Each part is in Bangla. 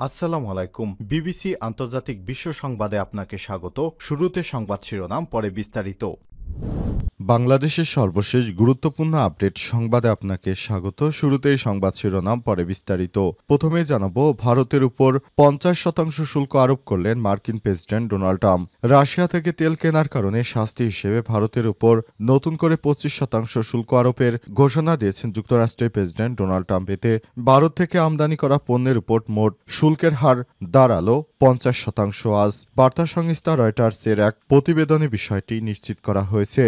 আসসালামু আলাইকুম। বিবিসি আন্তর্জাতিক বিশ্ব সংবাদে আপনাকে স্বাগত। শুরুতে সংবাদ শিরোনাম, পরে বিস্তারিত। বাংলাদেশের সর্বশেষ গুরুত্বপূর্ণ আপডেট সংবাদে আপনাকে স্বাগত। শুরুতেই সংবাদ শিরোনাম, পরে বিস্তারিত। প্রথমে জানাবো, ভারতের উপর ৫০% শুল্ক আরোপ করলেন মার্কিন প্রেসিডেন্ট ডোনাল্ড ট্রাম্প। রাশিয়া থেকে তেল কেনার কারণে শাস্তি হিসেবে ভারতের উপর নতুন করে ২৫% শুল্ক আরোপের ঘোষণা দিয়েছেন যুক্তরাষ্ট্রের প্রেসিডেন্ট ডোনাল্ড ট্রাম্প। এতে ভারত থেকে আমদানি করা পণ্যের উপর মোট শুল্কের হার দাঁড়ালো ৫০%। আজ বার্তা সংস্থা রয়টার্সের এক প্রতিবেদনে বিষয়টি নিশ্চিত করা হয়েছে।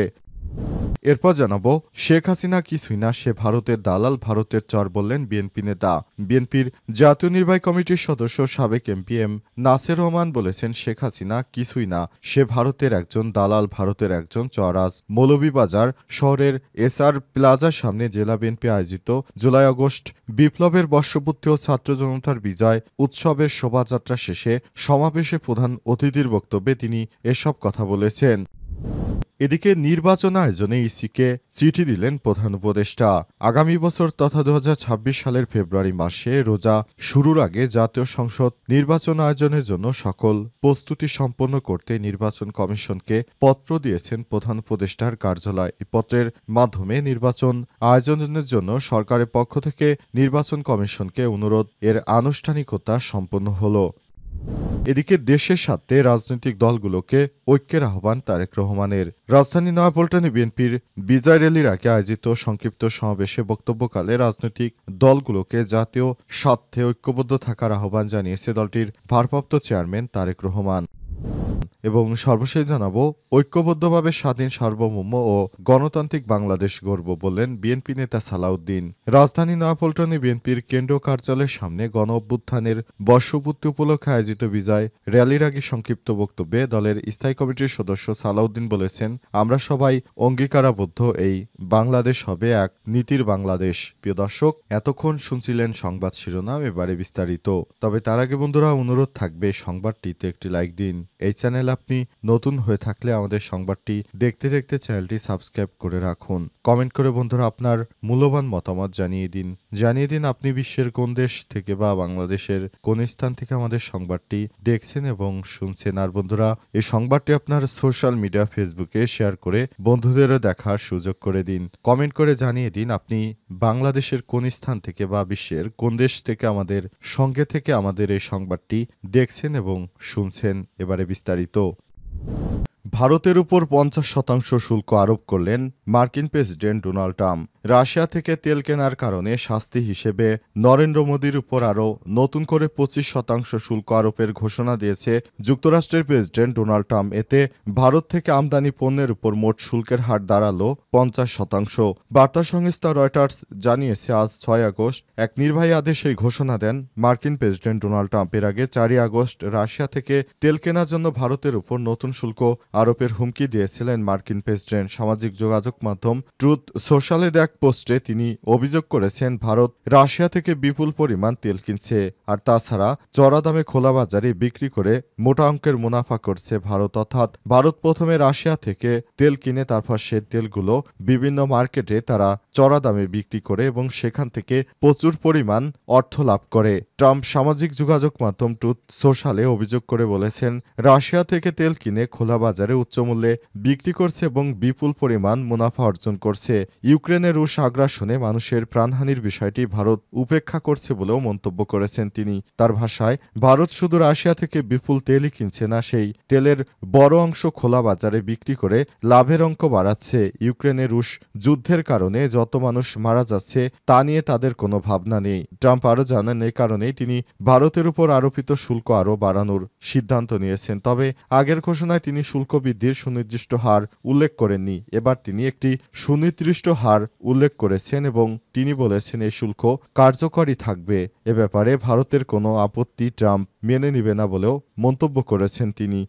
এরপর জানাবো, শেখ হাসিনা কিছুই না, সে ভারতের দালাল, ভারতের চর বললেন বিএনপি নেতা। বিএনপির জাতীয় নির্বাহী কমিটির সদস্য সাবেক এমপি এম নাসের রহমান বলেছেন, শেখ হাসিনা কিছুই না, সে ভারতের একজন দালাল, ভারতের একজন চর। আজ মৌলভীবাজার শহরের এসআর প্লাজার সামনে জেলা বিএনপি আয়োজিত জুলাই আগস্ট বিপ্লবের বর্ষপূর্তি ও ছাত্র জনতার বিজয় উৎসবের শোভাযাত্রা শেষে সমাবেশে প্রধান অতিথির বক্তব্যে তিনি এসব কথা বলেছেন। এদিকে নির্বাচন আয়োজনে ইসিকে চিঠি দিলেন প্রধান উপদেষ্টা। আগামী বছর তথা ২০২৬ সালের ফেব্রুয়ারি মাসে রোজা শুরুর আগে জাতীয় সংসদ নির্বাচন আয়োজনের জন্য সকল প্রস্তুতি সম্পন্ন করতে নির্বাচন কমিশনকে পত্র দিয়েছেন প্রধান উপদেষ্টার কার্যালয়। এই পত্রের মাধ্যমে নির্বাচন আয়োজনের জন্য সরকারের পক্ষ থেকে নির্বাচন কমিশনকে অনুরোধ এর আনুষ্ঠানিকতা সম্পন্ন হলো। এদিকে দেশের স্বার্থে রাজনৈতিক দলগুলোকে ঐক্যের আহ্বান তারেক রহমানের। রাজধানী নয়াপল্টনে বিএনপির বিজয় র্যালির আগে আয়োজিত সংক্ষিপ্ত সমাবেশে বক্তব্যকালে রাজনৈতিক দলগুলোকে জাতীয় স্বার্থে ঐক্যবদ্ধ থাকার আহ্বান জানিয়েছে দলটির ভারপ্রাপ্ত চেয়ারম্যান তারেক রহমান। এবং সর্বশেষ জানাবো, ঐক্যবদ্ধভাবে স্বাধীন, সার্বভৌম ও গণতান্ত্রিক বাংলাদেশ গড়ব বললেন বিএনপি নেতা সালাউদ্দিন। রাজধানী নয়াপল্টনে বিএনপির কেন্দ্রীয় কার্যালয়ের সামনে গণ অভ্যুত্থানের বর্ষপূর্তি উপলক্ষে আয়োজিত বিজয় র্যালির আগে সংক্ষিপ্ত বক্তব্যে দলের স্থায়ী কমিটির সদস্য সালাউদ্দিন বলেছেন, আমরা সবাই অঙ্গীকারাবদ্ধ, এই বাংলাদেশ হবে এক নীতির বাংলাদেশ। প্রিয় দর্শক, এতক্ষণ শুনছিলেন সংবাদ শিরোনাম, এবারে বিস্তারিত। তবে তার আগে বন্ধুরা, অনুরোধ থাকবে সংবাদটিতে একটি লাইক দিন। এই চ্যানেল আপনি নতুন হয়ে থাকলে আমাদের সংবাদটি দেখতে দেখতে চ্যানেলটি সাবস্ক্রাইব করে রাখুন। কমেন্ট করে বন্ধুরা আপনার মূল্যবান মতামত জানিয়ে দিন আপনি বিশ্বের কোন দেশ থেকে বা বাংলাদেশের কোন স্থান থেকে আমাদের সংবাদটি দেখছেন এবং শুনছেন। আর বন্ধুরা, এই সংবাদটি আপনার সোশ্যাল মিডিয়া ফেসবুকে শেয়ার করে বন্ধুদেরও দেখার সুযোগ করে দিন। কমেন্ট করে জানিয়ে দিন আপনি বাংলাদেশের কোন স্থান থেকে বা বিশ্বের কোন দেশ থেকে আমাদের সঙ্গে থেকে আমাদের এই সংবাদটি দেখছেন এবং শুনছেন। এবারে বিস্তারিত। ভারতের উপর ৫০% শুল্ক আরোপ করলেন মার্কিন প্রেসিডেন্ট ডোনাল্ড ট্রাম্প। রাশিয়া থেকে তেল কেনার কারণে শাস্তি হিসেবে নরেন্দ্র মোদীর উপর আরও নতুন করে ২৫% শুল্ক আরোপের ঘোষণা দিয়েছে যুক্তরাষ্ট্রের প্রেসিডেন্ট ডোনাল্ড ট্রাম্প। এতে ভারত থেকে আমদানি পণ্যের উপর মোট শুল্কের হার দাঁড়ালো ৫০%। বার্তা সংস্থা রয়টার্স জানিয়েছে, আজ ৬ আগস্ট এক নির্বাহী আদেশে ঘোষণা দেন মার্কিন প্রেসিডেন্ট ডোনাল্ড ট্রাম্প। এর আগে ৪ আগস্ট রাশিয়া থেকে তেল কেনার জন্য ভারতের উপর নতুন শুল্ক আরোপের হুমকি দিয়েছিলেন মার্কিন প্রেসিডেন্ট। সামাজিক যোগাযোগ মাধ্যম ট্রুথ সোশ্যালে এক পোস্টে তিনি অভিযোগ করেছেন, ভারত রাশিয়া থেকে বিপুল পরিমাণ তেল কিনছে, আর তাছাড়া চড়া দামে খোলা বাজারে বিক্রি করে মোটা অঙ্কের মুনাফা করছে ভারত। অর্থাৎ ভারত প্রথমে রাশিয়া থেকে তেল কিনে তারপর সে তেলগুলো বিভিন্ন মার্কেটে তারা চড়া দামে বিক্রি করে এবং সেখান থেকে প্রচুর পরিমাণ অর্থ লাভ করে। ট্রাম্প সামাজিক যোগাযোগ মাধ্যম ট্রুথ সোশ্যালে অভিযোগ করে বলেছেন, রাশিয়া থেকে তেল কিনে খোলা বাজারে উচ্চমূল্যে বিক্রি করছে এবং বিপুল পরিমাণ মুনাফা অর্জন করছে। ইউক্রেনের রুশ আগ্রাসনে মানুষের প্রাণহানির বিষয়টি ভারত উপেক্ষা করছে বলেও মন্তব্য করেছেন তিনি। তার ভাষায়, ভারত শুধু রাশিয়া থেকে বিপুল তেলই কিনছে না, সেই তেলের বড় অংশ খোলা বাজারে বিক্রি করে লাভের অঙ্ক বাড়াচ্ছে। ইউক্রেনের রুশ যুদ্ধের কারণে যত মানুষ মারা যাচ্ছে তা নিয়ে তাদের কোনো ভাবনা নেই। ট্রাম্প আরও জানান, এই কারণেই তিনি ভারতের উপর আরোপিত শুল্ক আরও বাড়ানোর সিদ্ধান্ত নিয়েছেন। তবে আগের ঘোষণায় তিনি শুল্ক বৃদ্ধির সুনির্দিষ্ট হার উল্লেখ করেননি। এবার তিনি একটি সুনির্দিষ্ট হার উল্লেখ করেছেন এবং তিনি বলেছেন এই শুল্ক কার্যকরী থাকবে। এ ব্যাপারে ভারতের কোনো আপত্তি ট্রাম্প মেনে নেবে না বলেও মন্তব্য করেছেন তিনি।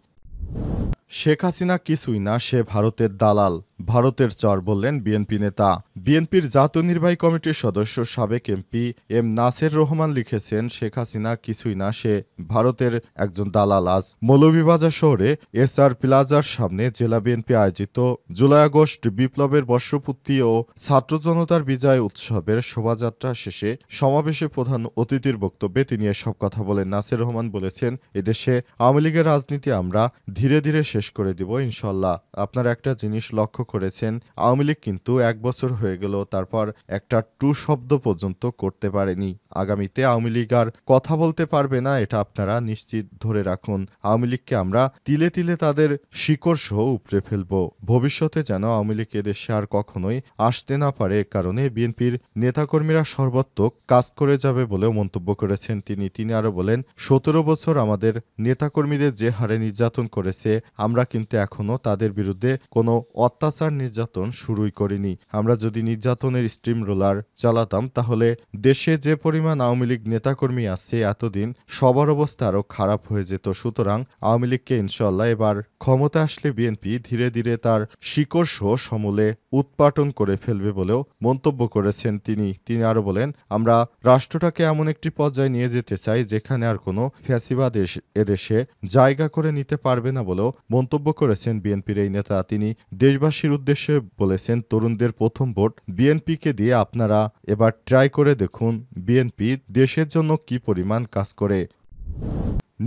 শেখ হাসিনা কিছুই না, সে ভারতের দালাল, ভারতের চর, বললেন বিএনপি নেতা। বিএনপির জাতীয় নির্বাহী কমিটির সদস্য সাবেক এমপি এম নাসের রহমান লিখেছেন, শেখ হাসিনা কিছুই না, সে ভারতের একজন দালাল। আজ মৌলভীবাজার শহরে এসআর প্লাজার সামনে জেলা বিএনপি আয়োজিত জুলাই আগস্ট বিপ্লবের বর্ষপূর্তি ও ছাত্র জনতার বিজয় উৎসবের শোভাযাত্রা শেষে সমাবেশে প্রধান অতিথির বক্তব্যে তিনি এসব কথা বলেন। নাসের রহমান বলেছেন, এদেশে আওয়ামী লীগের রাজনীতি আমরা ধীরে ধীরে শেষ করে দিব ইনশাল্লাহ। আপনারা একটা জিনিস লক্ষ্য করেছেন, আওয়ামী লীগ কিন্তু 1 বছর হয়ে গেল, তারপর একটা টু শব্দ পর্যন্ত করতে পারেনি। আগামীতে আওয়ামী লীগ আর কথা বলতে পারবে না, এটা আপনারা নিশ্চিত ধরে রাখুন। আওয়ামী লীগকে আমরা তিলে তিলে তাদের শিকড় সহ উপড়ে ফেলব। ভবিষ্যতে যেন আওয়ামী লীগ এদেশে আর কখনোই আসতে না পারে, কারণে বিএনপির নেতাকর্মীরা সর্বাত্মক কাজ করে যাবে বলেও মন্তব্য করেছেন তিনি আরো বলেন, 17 বছর আমাদের নেতাকর্মীদের যে হারে নির্যাতন করেছে, আমরা কিন্তু এখনো তাদের বিরুদ্ধে কোনো অত্যাচার নির্যাতন শুরুই করিনি। আমরা যদি নির্যাতনের স্টিম রোলার চালাতাম, তাহলে দেশে যে পরিমাণ আওয়ামী লীগ নেতাকর্মী আছে, এতদিন সবার অবস্থা আরও খারাপ হয়ে যেত। সুতরাং আওয়ামী লীগকে ইনশাল্লাহ এবার ক্ষমতা আসলে বিএনপি ধীরে ধীরে তার শিকড় সহ সমূলে উৎপাটন করে ফেলবে বলেও মন্তব্য করেছেন তিনি আরো বলেন, আমরা রাষ্ট্রটাকে এমন একটি পর্যায়ে নিয়ে যেতে চাই যেখানে আর কোনো ফ্যাসিবাদ এদেশে জায়গা করে নিতে পারবে না বলেও মন্তব্য করেছেন বিএনপির এই নেতা। তিনি দেশবাসীর উদ্দেশ্যে বলেছেন, তরুণদের প্রথম ভোট বিএনপিকে দিয়ে আপনারা এবার ট্রাই করে দেখুন বিএনপি দেশের জন্য কি পরিমাণ কাজ করে।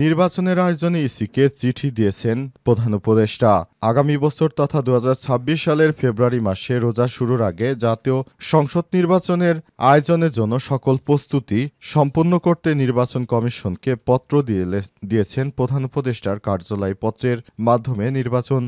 নির্বাচনের আয়োজনে ইসিকে চিঠি দিয়েছেন প্রধান উপদেষ্টা। আগামী বছর তথা 2026 সালের ফেব্রুয়ারি মাসে রোজা শুরুর আগে জাতীয় সংসদ নির্বাচনের আয়োজনের জন্য সকল প্রস্তুতি সম্পন্ন করতে নির্বাচন কমিশনকে পত্র দিয়েছেন প্রধান উপদেষ্টার কার্যালয়। পত্রের মাধ্যমে নির্বাচন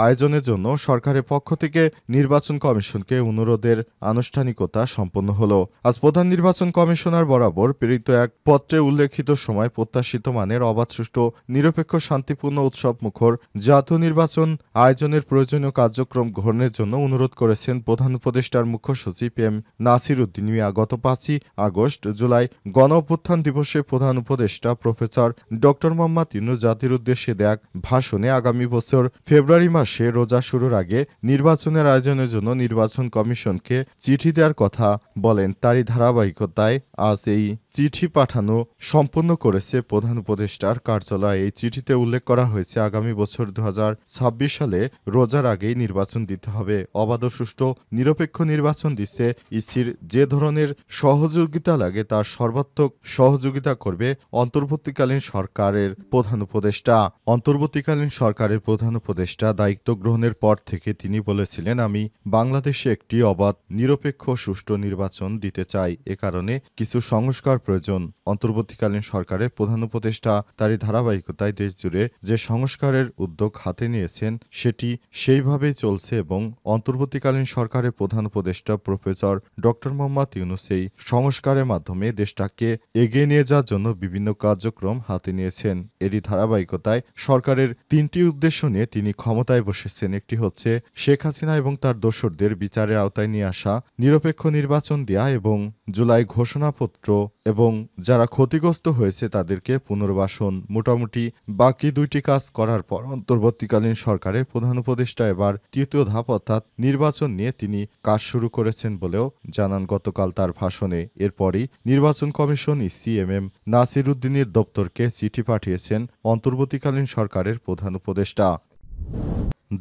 আয়োজনের জন্য সরকারের পক্ষ থেকে নির্বাচন কমিশনকে অনুরোধের আনুষ্ঠানিকতা সম্পন্ন হল। আজ প্রধান নির্বাচন কমিশনার বরাবর প্রেরিত এক পত্রে উল্লেখিত সময় প্রত্যাশিত মানের অবাধ, সুষ্ঠু, নিরপেক্ষ, শান্তিপূর্ণ, উৎসব মুখর জাতীয় নির্বাচন আয়োজনের প্রয়োজনীয় কার্যক্রম গ্রহণের জন্য অনুরোধ করেছেন প্রধান উপদেষ্টার মুখ্য সচিব এম নাসির উদ্দিন মিয়া। গত 5 আগস্ট জুলাই গণ অভ্যুত্থান দিবসে প্রধান উপদেষ্টা প্রফেসর ড মোহাম্মদ ইউনূস জাতির উদ্দেশ্যে দেয়া ভাষণে আগামী বছর ফেব্রুয়ারি মাসে রোজা শুরুর আগে নির্বাচনের আয়োজনের জন্য নির্বাচন কমিশনকে চিঠি দেওয়ার কথা বলেন। তারই ধারাবাহিকতায় আজ এই চিঠি পাঠানো সম্পন্ন করেছে প্রধান উপদেষ্টার কার্যালয়। এই চিঠিতে উল্লেখ করা হয়েছে, আগামী বছর 2026 সালে রোজার আগেই নির্বাচন দিতে হবে। অবাধ, সুষ্ঠু, নিরপেক্ষ নির্বাচন দিতে ইসির যে ধরনের সহযোগিতা লাগে তার সর্বাত্মক সহযোগিতা করবে অন্তর্বর্তীকালীন সরকারের প্রধান উপদেষ্টা। অন্তর্বর্তীকালীন সরকারের প্রধান উপদেষ্টা দায়িত্ব গ্রহণের পর থেকে তিনি বলেছিলেন, আমি বাংলাদেশে একটি অবাধ, নিরপেক্ষ, সুষ্ঠু নির্বাচন দিতে চাই। এ কারণে কিছু সংস্কার প্রয়োজন। অন্তর্বর্তীকালীন সরকারের প্রধান উপদেষ্টা তারই ধারাবাহিকতায় দেশজুড়ে যে সংস্কারের উদ্যোগ হাতে নিয়েছেন সেটি সেইভাবেই চলছে এবং অন্তর্বর্তীকালীন সরকারের প্রধান উপদেষ্টা প্রফেসর ড মোহাম্মদ ইউনূস এই সংস্কারের মাধ্যমে দেশটাকে এগিয়ে নিয়ে যাওয়ার জন্য বিভিন্ন কার্যক্রম হাতে নিয়েছেন। এরই ধারাবাহিকতায় সরকারের 3টি উদ্দেশ্য নিয়ে তিনি ক্ষমতায় বসেছেন। একটি হচ্ছে শেখ হাসিনা এবং তার দোসরদের বিচারের আওতায় নিয়ে আসা, নিরপেক্ষ নির্বাচন দেয়া এবং জুলাই ঘোষণাপত্র এবং যারা ক্ষতিগ্রস্ত হয়েছে তাদেরকে পুনর্বাসন। মোটামুটি বাকি 2টি কাজ করার পর অন্তর্বর্তীকালীন সরকারের প্রধান উপদেষ্টা এবার 3য় ধাপ অর্থাৎ নির্বাচন নিয়ে তিনি কাজ শুরু করেছেন বলেও জানান গতকাল তার ভাষণে। এরপরই নির্বাচন কমিশন ইসি এম নাসির উদ্দিনের দপ্তরকে চিঠি পাঠিয়েছেন অন্তর্বর্তীকালীন সরকারের প্রধান উপদেষ্টা।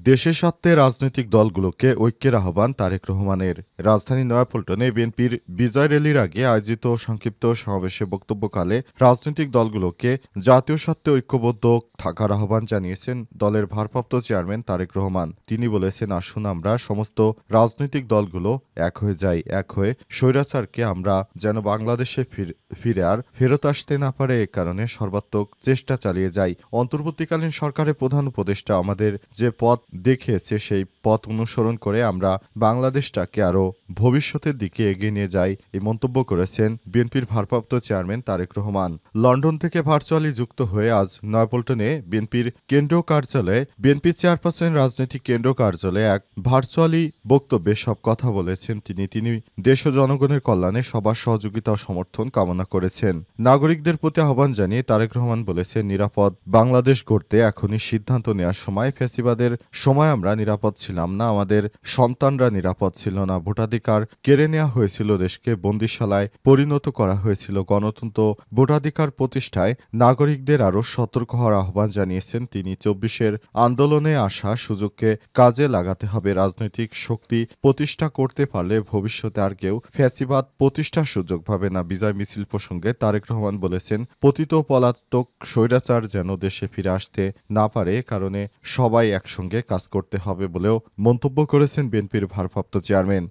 দেশের স্বার্থে রাজনৈতিক দলগুলোকে ঐক্যের আহ্বান তারেক রহমানের। রাজধানী নয়াপল্টনে বিএনপির বিজয় র্যালির আগে আয়োজিত সংক্ষিপ্ত সমাবেশে বক্তব্যকালে রাজনৈতিক দলগুলোকে জাতীয় স্বার্থে ঐক্যবদ্ধ থাকার আহ্বান জানিয়েছেন দলের ভারপ্রাপ্ত চেয়ারম্যান তারেক রহমান। তিনি বলেছেন, আসুন আমরা সমস্ত রাজনৈতিক দলগুলো এক হয়ে যাই, এক হয়ে স্বৈরাচারকে আমরা যেন বাংলাদেশে ফিরে আর ফেরত আসতে না পারে, এ কারণে সর্বাত্মক চেষ্টা চালিয়ে যাই। অন্তর্বর্তীকালীন সরকারের প্রধান উপদেষ্টা আমাদের যে পথ পথ দেখিয়েছে, সেই পথ অনুসরণ করে আমরা বাংলাদেশটাকে আরও ভবিষ্যতের দিকে এগিয়ে নিয়ে যাই, এই মন্তব্য করেছেন বিএনপির ভারপ্রাপ্ত চেয়ারম্যান তারেক রহমান। লন্ডন থেকে ভার্চুয়ালি যুক্ত হয়ে আজ নয়াপল্টনে বিএনপির কেন্দ্রীয় কার্যালয়ে বিএনপি চেয়ারপারসন রাজনৈতিক কেন্দ্র কার্যালয়ে এক ভার্চুয়ালি বক্তব্যে সব কথা বলেছেন তিনি দেশ ও জনগণের কল্যাণে সবার সহযোগিতা ও সমর্থন কামনা করেছেন। নাগরিকদের প্রতি আহ্বান জানিয়ে তারেক রহমান বলেছেন, নিরাপদ বাংলাদেশ গড়তে এখনই সিদ্ধান্ত নেওয়ার সময়। ফ্যাসিবাদের সময় আমরা নিরাপদ ছিলাম না, আমাদের সন্তানরা নিরাপদ ছিল না। ভোটাধিকার কেড়ে নেওয়া হয়েছিল, দেশকে বন্দিশালায় পরিণত করা হয়েছিল। গণতন্ত্র ভোটাধিকার প্রতিষ্ঠায় নাগরিকদের আরও সতর্ক হওয়ার আহ্বান জানিয়েছেন তিনি। ২৪-এর আন্দোলনে আসা সুযোগকে কাজে লাগাতে হবে। রাজনৈতিক শক্তি প্রতিষ্ঠা করতে পারলে ভবিষ্যতে আর কেউ ফ্যাসিবাদ প্রতিষ্ঠার সুযোগ পাবে না। বিজয় মিছিল প্রসঙ্গে তারেক রহমান বলেছেন, পতিত পলাতক স্বৈরাচার যেন দেশে ফিরে আসতে না পারে, কারণে সবাই একসঙ্গে কাজ করতে হবে বলেও মন্তব্য করেছেন বিএনপির ভারপ্রাপ্ত চেয়ারম্যান।